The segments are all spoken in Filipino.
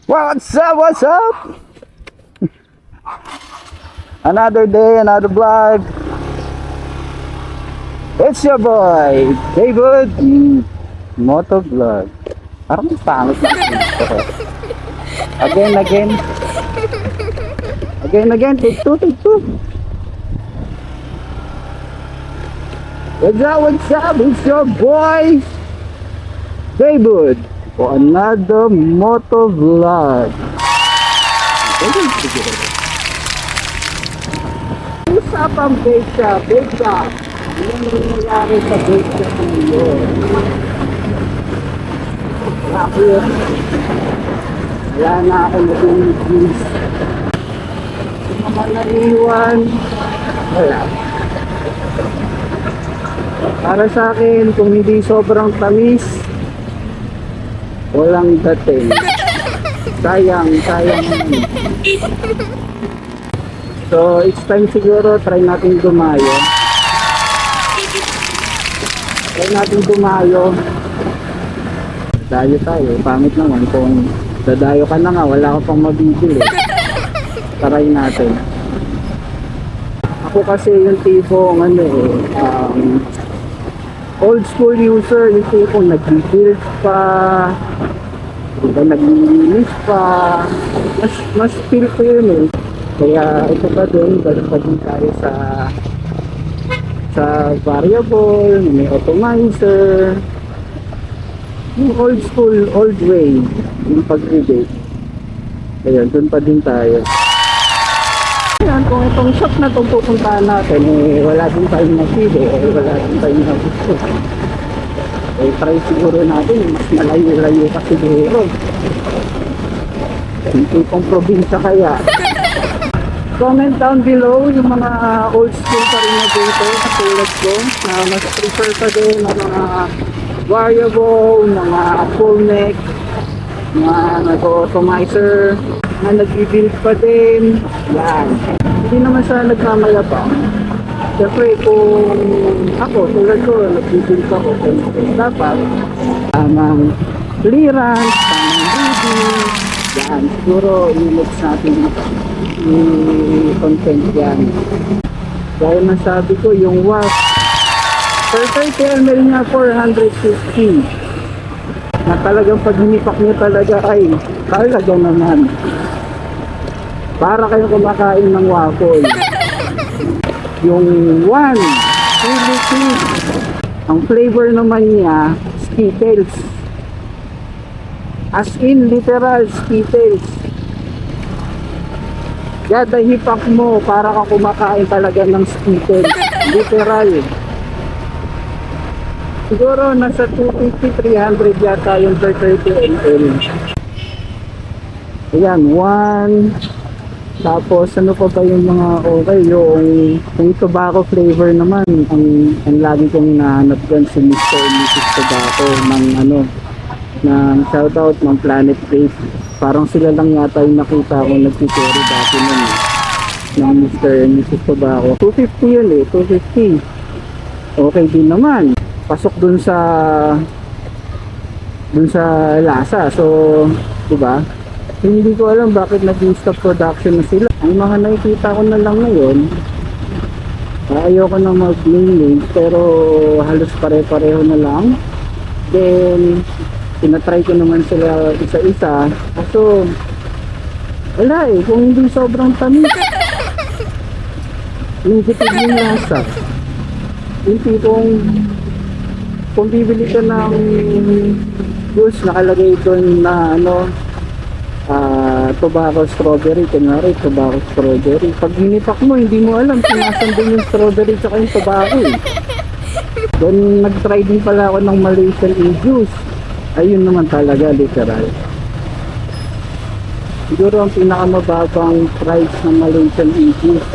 What's up? What's up? Another day, another vlog. It's your boy, David Moto Vlog. Parang pangit na ito. Again. Take two. What's up? It's your boy, David, for another moto vlog. Usapang bake shop. Ano nangyayari sa bake shop ngayon? Bakit? Wala na ako nag-release. Yung mga naiwan, wala. Para sa akin, kung hindi sobrang tamis, walang dating. Sayang. So, it's time siguro, try natin dumayo. Dayo tayo, pangit naman kung dadayo ka na nga, wala ka pang mabibili. Try natin. Ako kasi yung tipong old school user, yung tipong nag-build pa, naglilinis pa, mas feel ko yun eh. Kaya ito pa din, balik pa din tayo sa variable, may automizer, yung old school, old way, yung pag-rebate. Kaya dun pa din tayo. Ayan, kung itong shop na itong pupuntahan natin, wala din tayong napili, wala din tayong nagusto. Try siguro natin, mas malayo-layo pa siguro. Yung tipong probinsya kaya. Comment down below yung mga old school pa rin na dito, katulad ko, na mas prefer pa din ng mga variable, mga full neck, mga nag-automizer, na nag-build pa din. Yan. Hindi naman siya nagmamayabang. Siyempre kung ako, tulad ko, nag-build ako, dapat tamang clearance, tamang reading. Yan, siguro i-mix natin i-content yan. Dahil nasabi ko, yung wax per 30 ml niya 450, na talagang pag hinipak niya talaga ay talaga naman para kayo kumakain ng waffle. Yung one chili cheese, ang flavor naman niya Skittles, as in literal Skittles. Yada hipak mo para ka kumakain talaga ng Skittles, literal. Siguro nasa 250-300 yata yung per 30 ml. Ayan, one. Tapos ano pa ba yung mga okay, yung tobacco flavor naman, ang lagi kong hinahanap dyan si Mr. and Mrs. Tobacco ng shoutout ng Planet Faith. Parang sila lang yata yung nakita ko nagsiserye dati nun ng Mr. and Mrs. Tobacco. 250 yun 250. Okay din naman. Pasok dun sa lasa. So, diba? Hindi ko alam bakit nag-stop production na sila. Ang mga nakikita ko na lang ngayon, ayoko na mag-name, pero halos pare-pareho na lang. Then, tinatry ko naman sila isa-isa. So, wala kung hindi sobrang tamis, yung kitid yung lasa. Yung tipong, kung bibili ka ng juice, nakalagay doon na tobacco strawberry, kunwari tobacco strawberry, pag hinipak mo hindi mo alam kung nasan din yung strawberry tsaka yung tobacco Then nag-try din pala ako ng Malaysian e-juice, ayun naman talaga literal. Siguro ang pinakamababang price ng Malaysian e-juice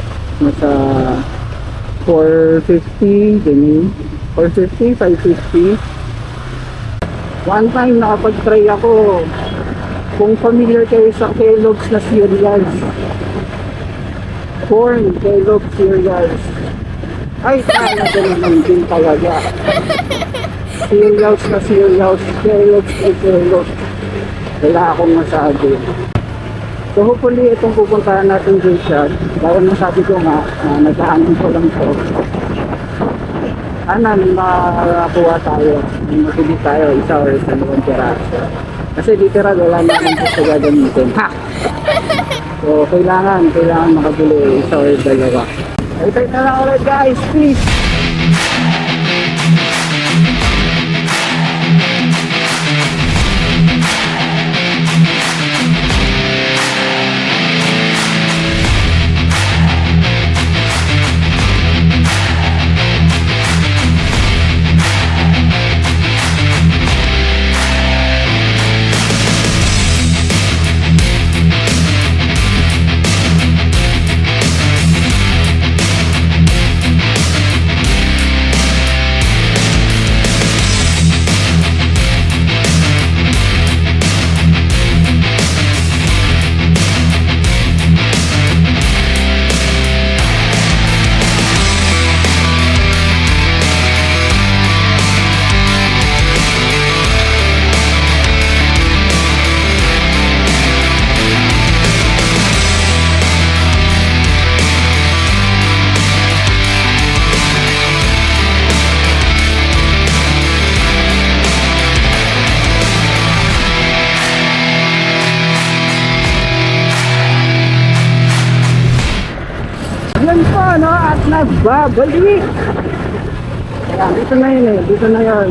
nasa 450, ganyan, 450, 550. One time nakapag-try ako. Kung familiar kayo sa Kellogg's na cereals, corn Kellogg's cereals, ay talaga naman din talaga. Cereals na cereals, Kellogg's na Kellogg's. Wala akong masabi. So hopefully itong pupuntahan natin dyan. Dahil nasabi ko nga, nagkaanin ko lang to. Sana makakuha tayo. Matuloy tayo, isa or dalawang piraso. Kasi literal wala na akong gusto gagamitin. Ha! So kailangan makabili isa or dalawa. Ay, na lang ulit guys, please! Yan po, no? At nagbabalik. Ayan, dito na yun eh. Dito na yun.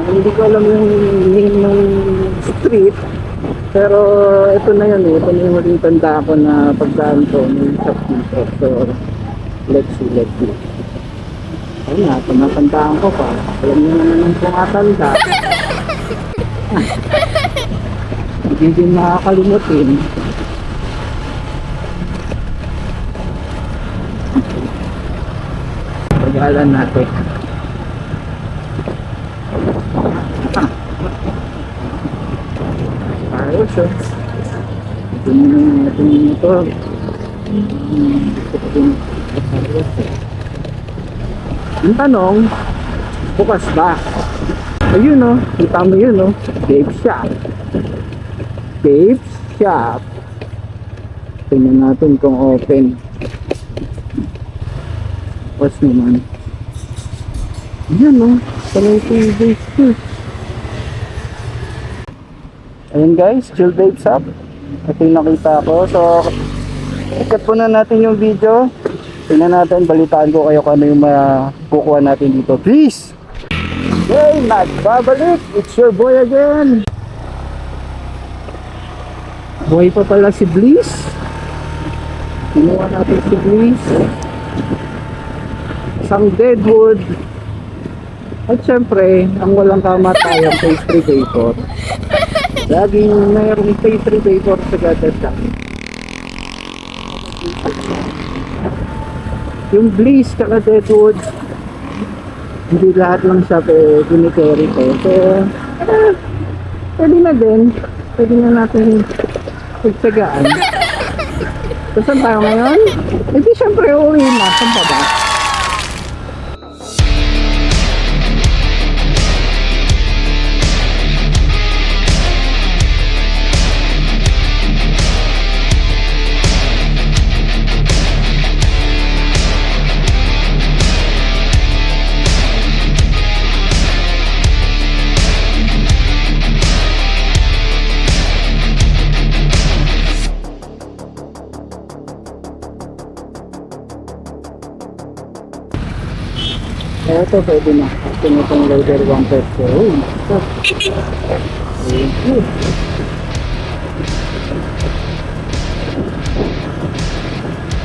Hindi ko alam yung name ng street. Pero ito na yun eh. Ito na yung huling tanda ko na pagdaan ko. May shop dito. So, let's see. Ayun nga, tumatandaan ko pa. Alam nyo naman yung tumatanda. Hindi din makakalimutin. Pagalan natin. Ayos oh. Ito na natin yung motor. Yung tanong, bukas ba? Ayun oh, kita mo yun oh. Babe shop. Babe shop. Tingnan natin kung open. Watch naman. Ayan o. Talay chill babes ko. Ayan guys, chill babes up. Ito yung nakita ko. So, ikat po na natin yung video. Tingnan natin, balitaan ko kayo kung ano yung makukuha natin dito. Peace! Hey, nagbabalik! It's your boy again! Buhay pa pala si Bliss. Kinuha natin si Bliss. Isang deadwood. At syempre, ang walang kamatayang pastry vapor. Laging mayroong pastry vapor sa gadasan. Yung Bliss kaka deadwood, hindi lahat lang siya kinikerry ko. So, pwede na din. Pwede na natin pagsagaan. So, saan tayo ngayon? Hindi syempre uwi na. Saan pa ba? Ito pwede na. Ito na itong loader 1 peso. Uy, stop. Thank you.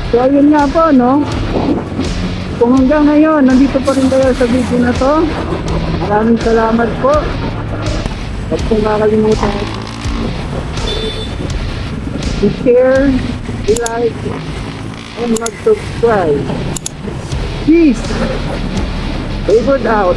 So ayun nga po no. Kung hanggang ngayon nandito pa rin kayo sa video na to, maraming salamat po. At kung kakalimutan i-share, i-like, and mag-subscribe. Peace! Favorite out.